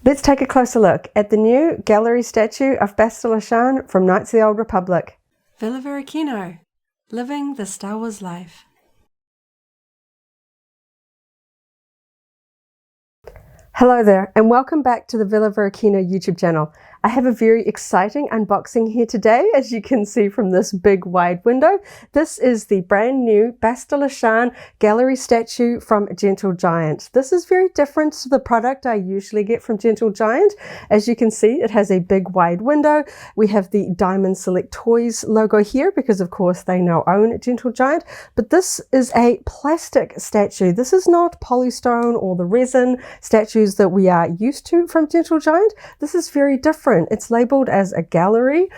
Let's take a closer look at the new gallery statue of Bastila Shan from Knights of the Old Republic. Villa Varykino, living the Star Wars life. Hello there and welcome back to the Villa Varykino YouTube channel. I have a very exciting unboxing here today, as you can see from this big wide window. This is the brand new Bastila Shan Gallery statue from Gentle Giant. This is very different to the product I usually get from Gentle Giant. As you can see, it has a big wide window. We have the Diamond Select Toys logo here because of course they now own Gentle Giant, but this is a plastic statue. This is not polystone or the resin statues that we are used to from Gentle Giant. This is very different. It's labeled as a gallery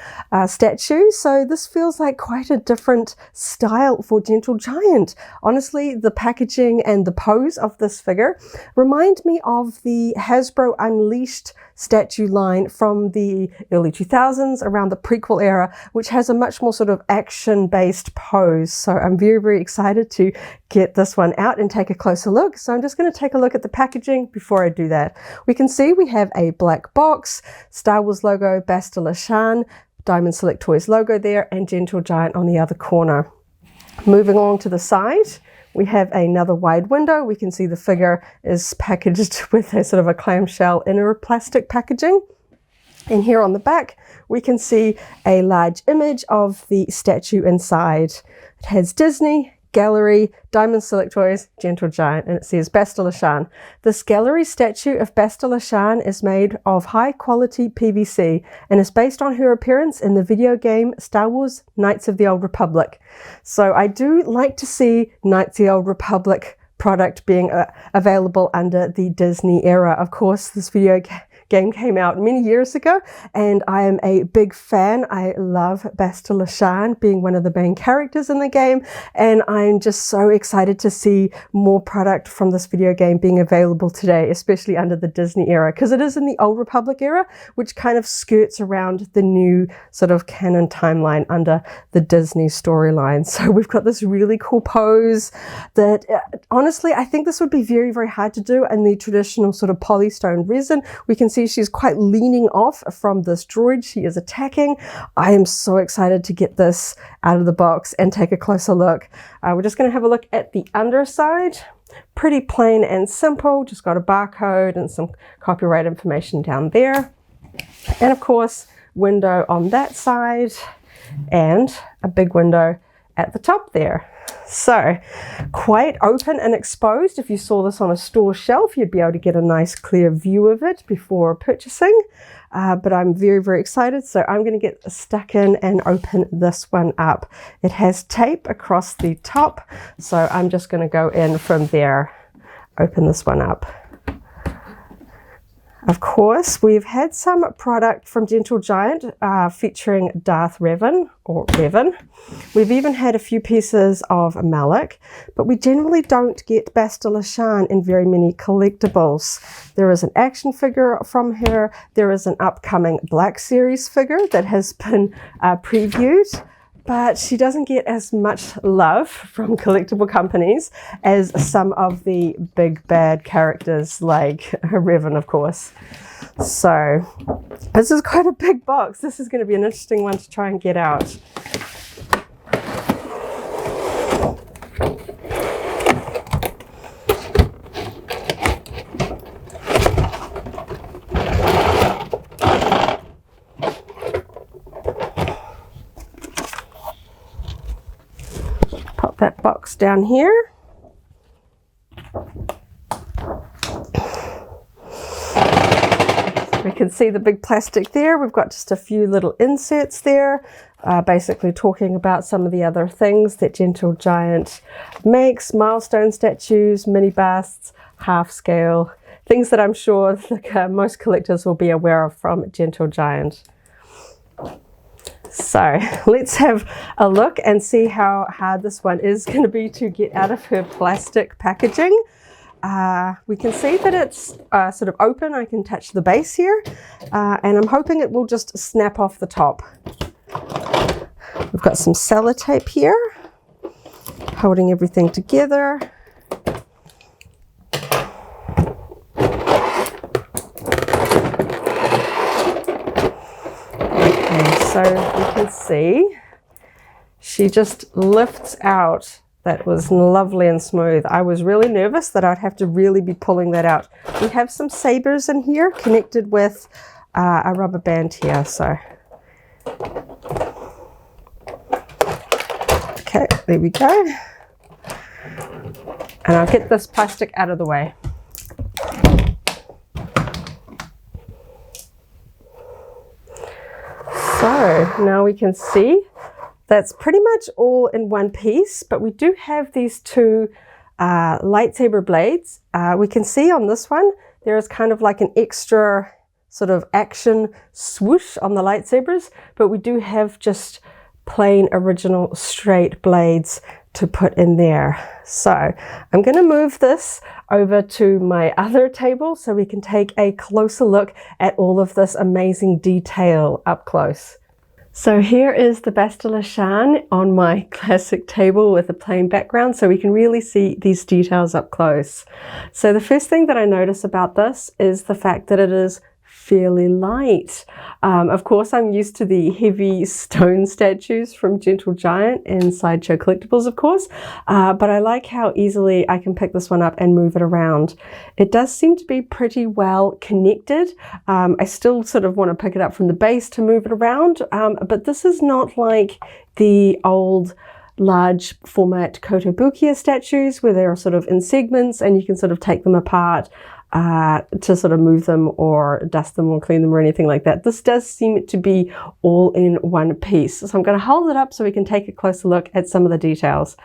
statue, so this feels like quite a different style for Gentle Giant. Honestly, the packaging and the pose of this figure remind me of the Hasbro Unleashed statue line from the early 2000s, around the prequel era, which has a much more sort of action-based pose. So I'm very, very excited to get this one out and take a closer look. So I'm just going to take a look at the packaging before I do that. We can see we have a black box, Star Wars logo, Bastila Shan, Diamond Select Toys logo there, and Gentle Giant on the other corner. Moving along to the side, we have another wide window. We can see the figure is packaged with a sort of a clamshell inner plastic packaging. And here on the back, we can see a large image of the statue inside. It has Disney, Gallery, Diamond Select Toys, Gentle Giant, and it says Bastila Shan. This gallery statue of Bastila Shan is made of high quality PVC and is based on her appearance in the video game Star Wars Knights of the Old Republic. So I do like to see Knights of the Old Republic product being available under the Disney era. Of course, this video game came out many years ago and I am a big fan. I love Bastila Shan being one of the main characters in the game, and I'm just so excited to see more product from this video game being available today, especially under the Disney era, because it is in the Old Republic era, which kind of skirts around the new sort of canon timeline under the Disney storyline. So we've got this really cool pose that honestly I think this would be very, very hard to do in the traditional sort of polystone resin. We can see she's quite leaning off from this droid she is attacking. I am so excited to get this out of the box and take a closer look. We're just going to have a look at the underside. Pretty plain and simple, just got a barcode and some copyright information down there. And of course, window on that side and a big window at the top there. So quite open and exposed. If you saw this on a store shelf, you'd be able to get a nice clear view of it before purchasing. But I'm very, very excited. So I'm going to get stuck in and open this one up. It has tape across the top. So I'm just going to go in from there, open this one up. Of course, we've had some product from Gentle Giant featuring Darth Revan, or Revan. We've even had a few pieces of Malak, but we generally don't get Bastila Shan in very many collectibles. There is an action figure from her. There is an upcoming Black Series figure that has been previewed, but she doesn't get as much love from collectible companies as some of the big bad characters like Revan, of course. So this is quite a big box. This is going to be an interesting one to try and get out. That box down here. We can see the big plastic there. We've got just a few little inserts there, basically talking about some of the other things that Gentle Giant makes: milestone statues, mini busts, half scale, things that I'm sure most collectors will be aware of from Gentle Giant. So let's have a look and see how hard this one is going to be to get out of her plastic packaging. We can see that it's sort of open. I can touch the base here, and I'm hoping it will just snap off the top. We've got some sellotape here, holding everything together. So you can see she just lifts out. That was lovely and smooth. I was really nervous that I'd have to really be pulling that out. We have some sabers in here connected with a rubber band here. So, okay, there we go. And I'll get this plastic out of the way. So now we can see that's pretty much all in one piece, but we do have these two lightsaber blades. We can see on this one, there is kind of like an extra sort of action swoosh on the lightsabers, but we do have just plain original straight blades to put in there. So I'm going to move this over to my other table so we can take a closer look at all of this amazing detail up close. So here is the Bastila Shan on my classic table with a plain background, so we can really see these details up close. So the first thing that I notice about this is the fact that it is fairly light. Of course, I'm used to the heavy stone statues from Gentle Giant and Sideshow Collectibles, of course, but I like how easily I can pick this one up and move it around. It does seem to be pretty well connected. I still sort of want to pick it up from the base to move it around, but this is not like the old large format Kotobukiya statues where they're sort of in segments and you can sort of take them apart to sort of move them or dust them or clean them or anything like that. This does seem to be all in one piece. So I'm going to hold it up so we can take a closer look at some of the details.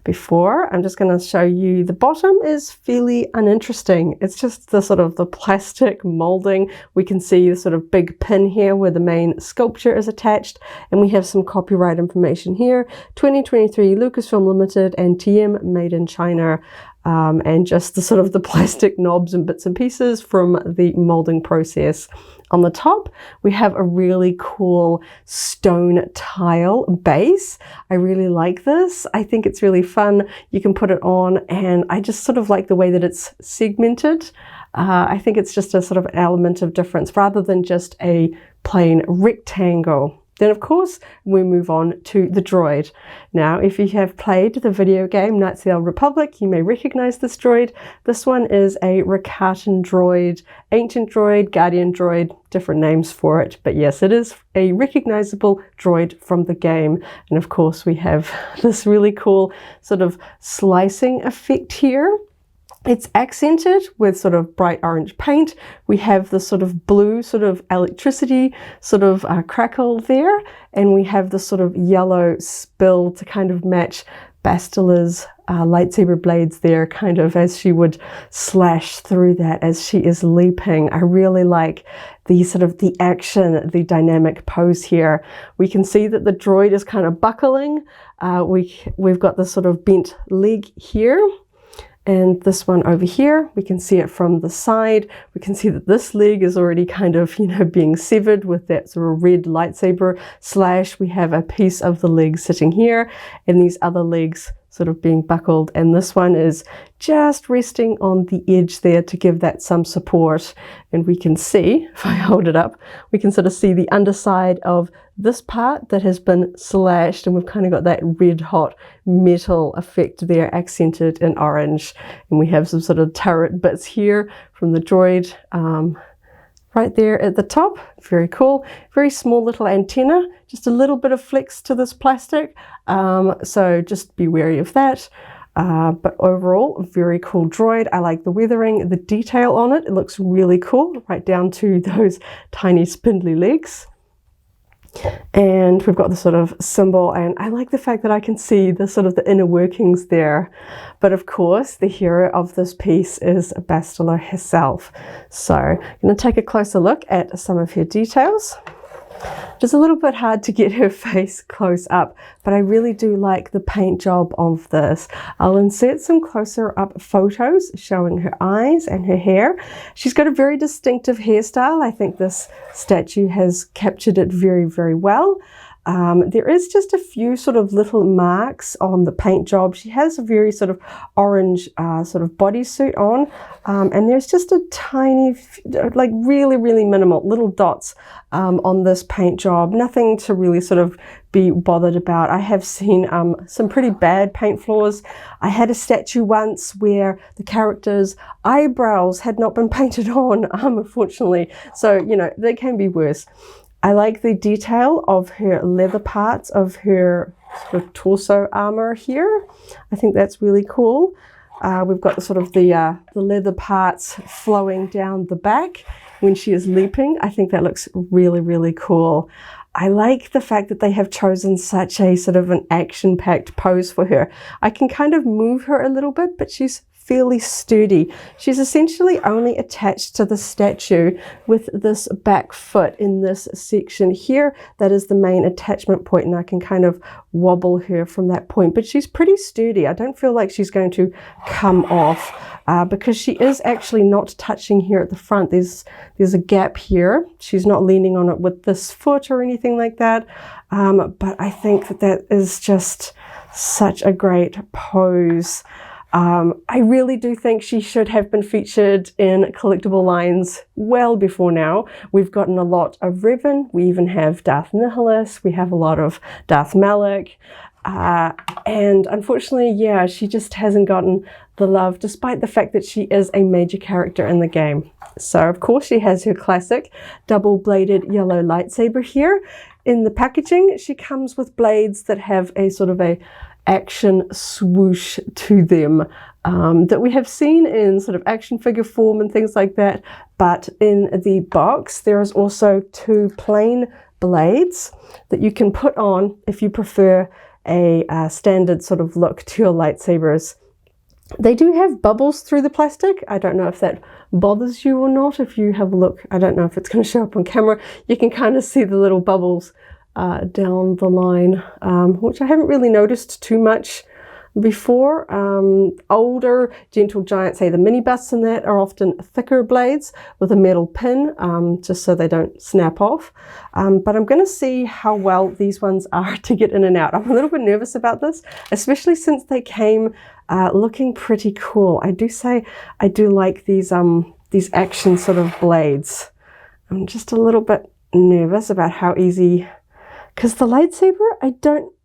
Before, I'm just going to show you the bottom is fairly uninteresting. It's just the sort of the plastic molding. We can see the sort of big pin here where the main sculpture is attached, and we have some copyright information here. 2023 Lucasfilm Limited and TM made in China. And just the sort of the plastic knobs and bits and pieces from the molding process. On the top, we have a really cool stone tile base. I really like this. I think it's really fun. You can put it on, and I just sort of like the way that it's segmented. I think it's just a sort of an element of difference rather than just a plain rectangle. Then, of course, we move on to the droid. Now, if you have played the video game Knights of the Old Republic, you may recognize this droid. This one is a Rakatan droid, ancient droid, guardian droid, different names for it. But yes, it is a recognizable droid from the game. And of course, we have this really cool sort of slicing effect here. It's accented with sort of bright orange paint. We have the sort of blue sort of electricity sort of crackle there. And we have the sort of yellow spill to kind of match Bastila's lightsaber blades there, kind of as she would slash through that as she is leaping. I really like the sort of the action, the dynamic pose here. We can see that the droid is kind of buckling. We've got the sort of bent leg here. And this one over here, we can see it from the side. We can see that this leg is already kind of, being severed with that sort of red lightsaber slash. We have a piece of the leg sitting here and these other legs sort of being buckled. And this one is just resting on the edge there to give that some support. And we can see, if I hold it up, we can sort of see the underside of this part that has been slashed, and we've kind of got that red hot metal effect there accented in orange. And we have some sort of turret bits here from the droid right there at the top. Very cool. Very small little antenna, just a little bit of flex to this plastic. So just be wary of that. But overall, a very cool droid. I like the weathering, the detail on it. It looks really cool, right down to those tiny spindly legs. And we've got the sort of symbol, and I like the fact that I can see the sort of the inner workings there. But of course, the hero of this piece is Bastila herself. So I'm going to take a closer look at some of her details. It's a little bit hard to get her face close up, but I really do like the paint job of this. I'll insert some closer up photos showing her eyes and her hair. She's got a very distinctive hairstyle. I think this statue has captured it very, very well. There is just a few sort of little marks on the paint job. She has a very sort of orange sort of bodysuit on, and there's just a tiny, like really minimal little dots on this paint job. Nothing to really sort of be bothered about. I have seen some pretty bad paint flaws. I had a statue once where the character's eyebrows had not been painted on, unfortunately. So, you know, they can be worse. I like the detail of her leather parts of her sort of torso armor here. I think that's really cool. We've got the sort of the leather parts flowing down the back when she is leaping. I think that looks really cool. I like the fact that they have chosen such a sort of an action-packed pose for her. I can kind of move her a little bit, but she's fairly sturdy. She's essentially only attached to the statue with this back foot in this section here. That is the main attachment point, and I can kind of wobble her from that point. But she's pretty sturdy. I don't feel like she's going to come off because she is actually not touching here at the front. There's a gap here. She's not leaning on it with this foot or anything like that. But I think that is just such a great pose. I really do think she should have been featured in collectible lines well before now. We've gotten a lot of Revan. We even have Darth Nihilus. We have a lot of Darth Malak. And unfortunately, yeah, she just hasn't gotten the love, despite the fact that she is a major character in the game. So, of course, she has her classic double-bladed yellow lightsaber here. In the packaging, she comes with blades that have a sort of a action swoosh to them that we have seen in sort of action figure form and things like that. But in the box, there is also 2 plain blades that you can put on if you prefer a standard sort of look to your lightsabers. They do have bubbles through the plastic. I don't know if that bothers you or not. If you have a look, I don't know if it's going to show up on camera. You can kind of see the little bubbles down the line, which I haven't really noticed too much before. Older gentle giants, say the mini busts and that, are often thicker blades with a metal pin, just so they don't snap off. But I'm going to see how well these ones are to get in and out. I'm a little bit nervous about this, especially since they came looking pretty cool. I do say I do like these action sort of blades. I'm just a little bit nervous about how easy, because the lightsaber,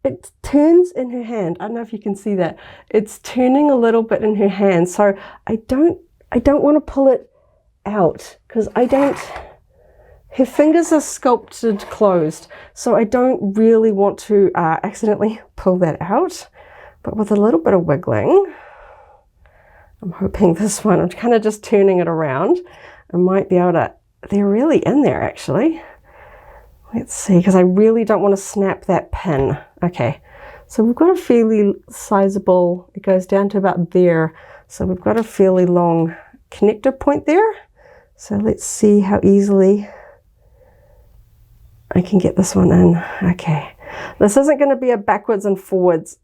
it turns in her hand. I don't know if you can see that. It's turning a little bit in her hand. So I don't want to pull it out because her fingers are sculpted closed. So I don't really want to accidentally pull that out. But with a little bit of wiggling, I'm hoping this one, I'm kind of just turning it around. I might be able to, they're really in there actually. Let's see, because I really don't want to snap that pin. Okay, so we've got a fairly sizable, it goes down to about there. So we've got a fairly long connector point there. So let's see how easily I can get this one in. Okay, this isn't going to be a backwards and forwards.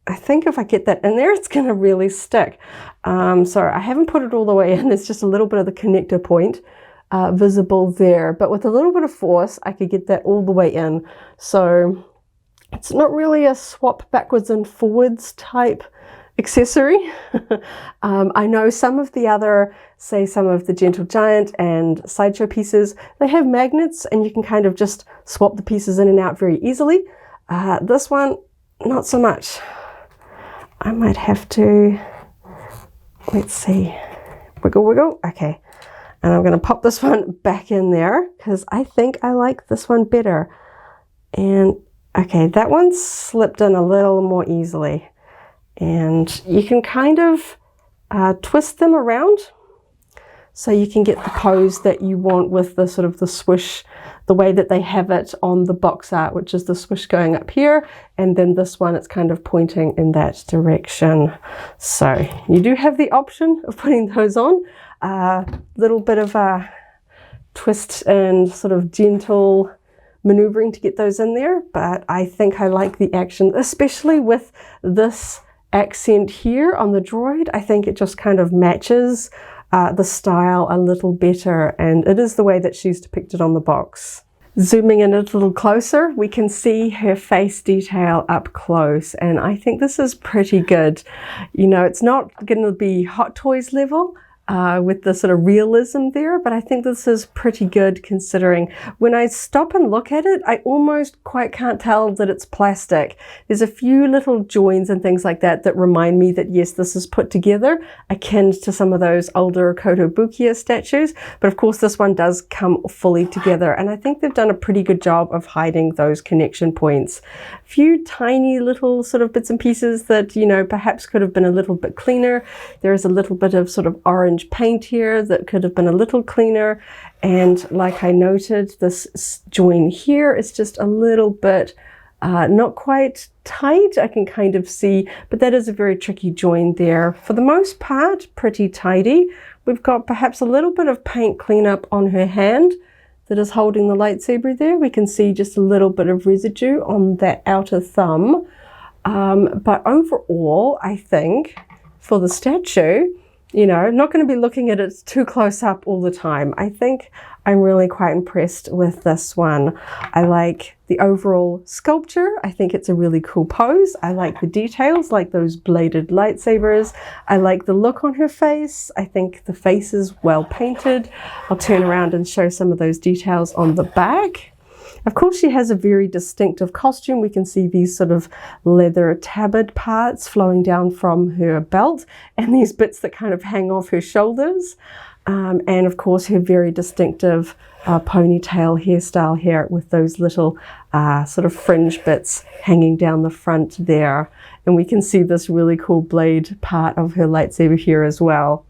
I think if I get that in there, it's going to really stick. So I haven't put it all the way in. There's just a little bit of the connector point visible there, but with a little bit of force I could get that all the way in. So it's not really a swap backwards and forwards type accessory. I know some of the other, say some of the Gentle Giant and Sideshow pieces, they have magnets and you can kind of just swap the pieces in and out very easily. This one, not so much. I might have to, let's see, wiggle, okay. And I'm going to pop this one back in there because I think I like this one better. And okay, that one slipped in a little more easily. And you can kind of twist them around so you can get the pose that you want with the sort of the swoosh, the way that they have it on the box art, which is the swoosh going up here, and then this one, it's kind of pointing in that direction. So you do have the option of putting those on. Little bit of a twist and sort of gentle maneuvering to get those in there, but I think I like the action, especially with this accent here on the droid. I think it just kind of matches the style a little better, and it is the way that she's depicted on the box. Zooming in a little closer, we can see her face detail up close, and I think this is pretty good. You know, it's not going to be Hot Toys level, with the sort of realism there, but I think this is pretty good considering when I stop and look at it, I almost quite can't tell that it's plastic. There's a few little joins and things like that that remind me that yes, this is put together, akin to some of those older Kotobukiya statues, but of course this one does come fully together, and I think they've done a pretty good job of hiding those connection points. A few tiny little sort of bits and pieces that, you know, perhaps could have been a little bit cleaner. There is a little bit of sort of orange paint here that could have been a little cleaner, and like I noted, this join here is just a little bit not quite tight. I can kind of see, but that is a very tricky join there. For the most part, pretty tidy. We've got perhaps a little bit of paint cleanup on her hand that is holding the lightsaber there. We can see just a little bit of residue on that outer thumb, but overall I think for the statue, you know, not going to be looking at it too close up all the time. I think I'm really quite impressed with this one. I like the overall sculpture. I think it's a really cool pose. I like the details, like those bladed lightsabers. I like the look on her face. I think the face is well painted. I'll turn around and show some of those details on the back. Of course, she has a very distinctive costume. We can see these sort of leather tabard parts flowing down from her belt and these bits that kind of hang off her shoulders. And of course, her very distinctive ponytail hairstyle here with those little sort of fringe bits hanging down the front there. And we can see this really cool blade part of her lightsaber here as well.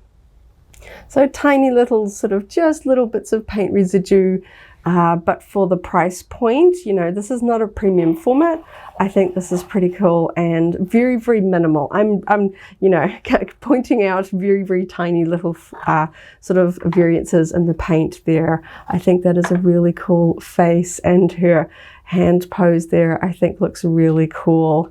So tiny little sort of just little bits of paint residue. But for the price point, you know, this is not a premium format. I think this is pretty cool and very, very minimal. I'm you know, pointing out very, very tiny little sort of variances in the paint there. I think that is a really cool face, and her hand pose there I think looks really cool.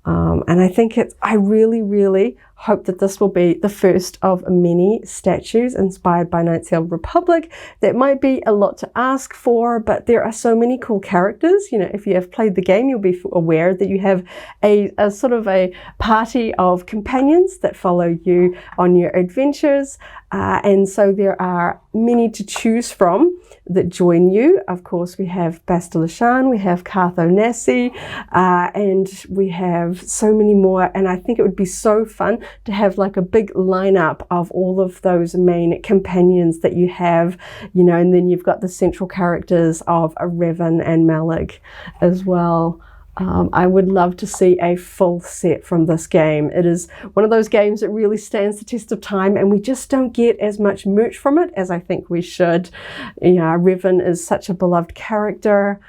And I think I really, really hope that this will be the first of many statues inspired by Knights of the Old Republic. That might be a lot to ask for, but there are so many cool characters. You know, if you have played the game, you'll be aware that you have a sort of a party of companions that follow you on your adventures. And so there are many to choose from that join you. Of course, we have Bastila Shan, we have Cartho Nassi, and we have so many more. And I think it would be so fun to have like a big lineup of all of those main companions that you have, you know, and then you've got the central characters of Revan and Malik as well. I would love to see a full set from this game. It is one of those games that really stands the test of time, and we just don't get as much merch from it as I think we should. You know, Revan is such a beloved character,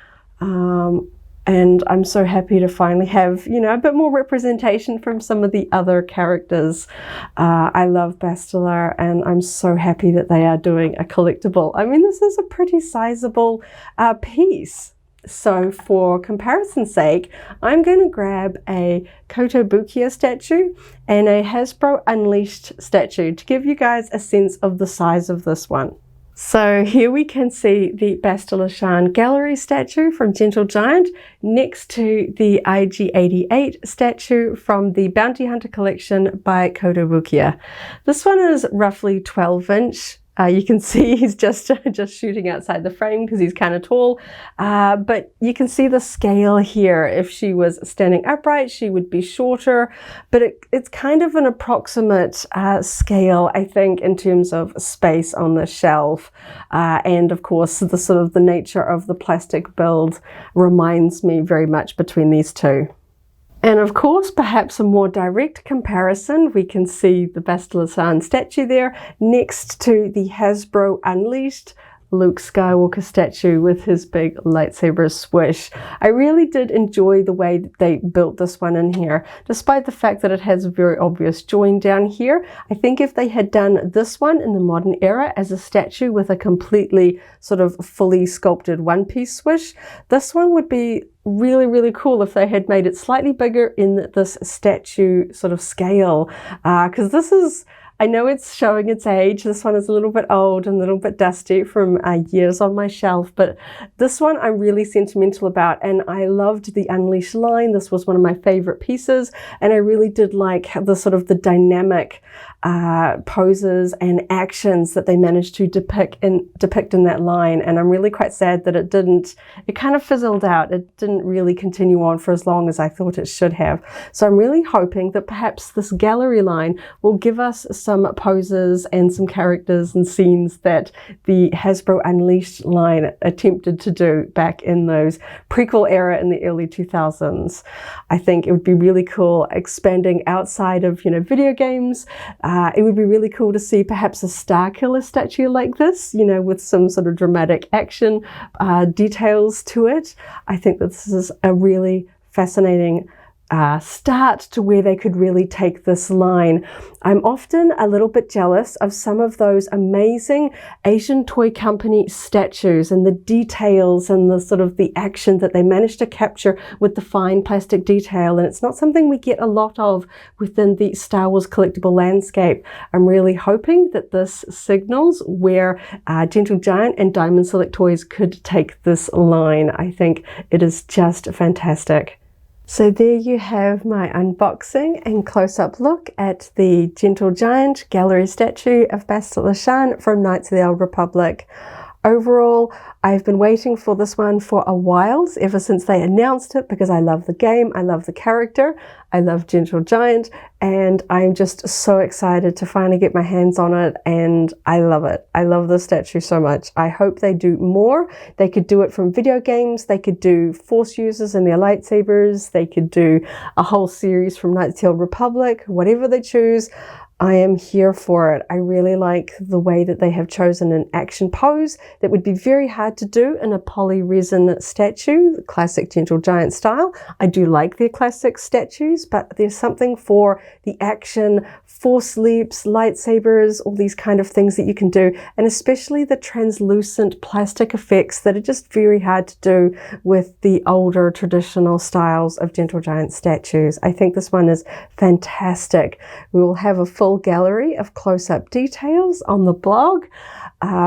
and I'm so happy to finally have, you know, a bit more representation from some of the other characters. I love Bastila, and I'm so happy that they are doing a collectible. I mean, this is a pretty sizable piece. So for comparison's sake, I'm going to grab a Kotobukiya statue and a Hasbro Unleashed statue to give you guys a sense of the size of this one. So here we can see the Bastila Shan Gallery statue from Gentle Giant next to the IG-88 statue from the Bounty Hunter collection by Kotobukiya. This one is roughly 12-inch. You can see he's just shooting outside the frame because he's kind of tall, but you can see the scale here. If she was standing upright, she would be shorter, but it's kind of an approximate scale, I think, in terms of space on the shelf. And of course, the sort of the nature of the plastic build reminds me very much between these two. And of course, perhaps a more direct comparison, we can see the Bastila Shan statue there next to the Hasbro Unleashed Luke Skywalker statue with his big lightsaber swish. I really did enjoy the way that they built this one in here, despite the fact that it has a very obvious join down here. I think if they had done this one in the modern era as a statue with a completely sort of fully sculpted one-piece swish, this one would be really, really cool if they had made it slightly bigger in this statue sort of scale, because this is I know it's showing its age. This one is a little bit old and a little bit dusty from years on my shelf, but this one I'm really sentimental about, and I loved the Unleashed line. This was one of my favorite pieces, and I really did like the sort of the dynamic poses and actions that they managed to depict in that line. And I'm really quite sad that it kind of fizzled out. It didn't really continue on for as long as I thought it should have. So I'm really hoping that perhaps this gallery line will give us some poses and some characters and scenes that the Hasbro Unleashed line attempted to do back in those prequel era in the early 2000s. I think it would be really cool expanding outside of, video games. It would be really cool to see perhaps a Star Killer statue like this, with some sort of dramatic action details to it. I think that this is a really fascinating start to where they could really take this line. I'm often a little bit jealous of some of those amazing Asian toy company statues and the details and the sort of the action that they managed to capture with the fine plastic detail, and it's not something we get a lot of within the Star Wars collectible landscape. I'm really hoping that this signals where Gentle Giant and Diamond Select Toys could take this line. I think it is just fantastic. So there you have my unboxing and close-up look at the Gentle Giant gallery statue of Bastila Shan from Knights of the Old Republic. Overall, I've been waiting for this one for a while, ever since they announced it, because I love the game, I love the character, I love Gentle Giant, and I'm just so excited to finally get my hands on it, and I love it. I love the statue so much. I hope they do more. They could do it from video games, they could do Force users and their lightsabers, they could do a whole series from Knights of the Old Republic, whatever they choose. I am here for it. I really like the way that they have chosen an action pose that would be very hard to do in a poly resin statue, classic Gentle Giant style. I do like their classic statues, but there's something for the action, force leaps, lightsabers, all these kind of things that you can do, and especially the translucent plastic effects that are just very hard to do with the older traditional styles of Gentle Giant statues. I think this one is fantastic. We will have a full gallery of close-up details on the blog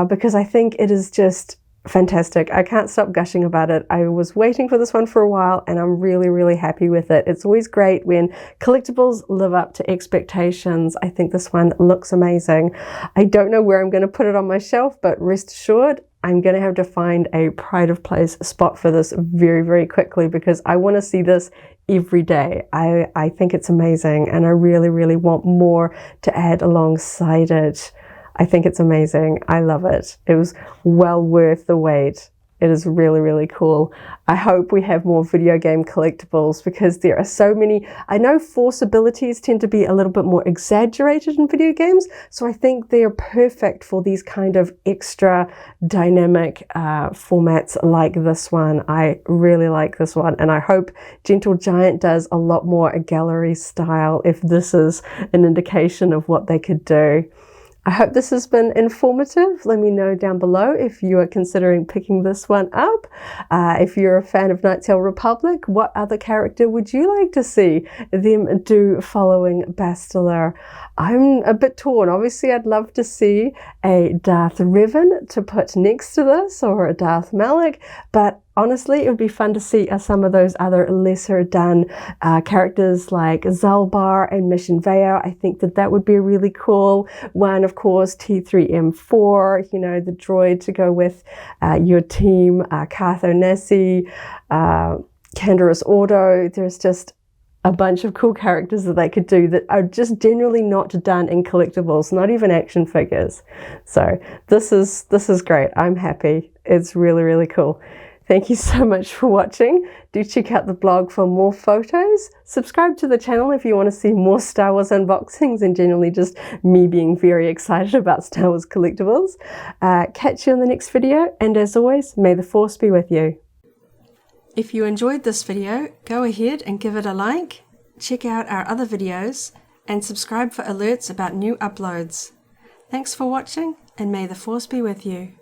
because I think it is just fantastic. I can't stop gushing about it. I was waiting for this one for a while, and I'm really, really happy with it. It's always great when collectibles live up to expectations. I think this one looks amazing. I don't know where I'm going to put it on my shelf, but rest assured, I'm going to have to find a pride of place spot for this very, very quickly, because I want to see this every day. I think it's amazing, and I really, really want more to add alongside it. I think it's amazing. I love it. It was well worth the wait. It is really, really cool. I hope we have more video game collectibles, because there are so many. I know Force abilities tend to be a little bit more exaggerated in video games, so I think they are perfect for these kind of extra dynamic formats like this one. I really like this one, and I hope Gentle Giant does a lot more gallery style if this is an indication of what they could do. I hope this has been informative. Let me know down below if you are considering picking this one up. If you're a fan of Knights of the Old Republic, what other character would you like to see them do following Bastila? I'm a bit torn. Obviously, I'd love to see a Darth Revan to put next to this, or a Darth Malak, but honestly, it would be fun to see some of those other lesser done characters like Zalbar and Mission Vaya. I think that would be a really cool one. Of course, T3M4, the droid to go with your team, Cartho Nessie, Canderous Ordo. There's just a bunch of cool characters that they could do that are just generally not done in collectibles, not even action figures. So this is great. I'm happy. It's really, really cool. Thank you so much for watching. Do check out the blog for more photos. Subscribe to the channel if you want to see more Star Wars unboxings and generally just me being very excited about Star Wars collectibles. Catch you in the next video, and as always, may the Force be with you. If you enjoyed this video, go ahead and give it a like, check out our other videos, and subscribe for alerts about new uploads. Thanks for watching, and may the Force be with you.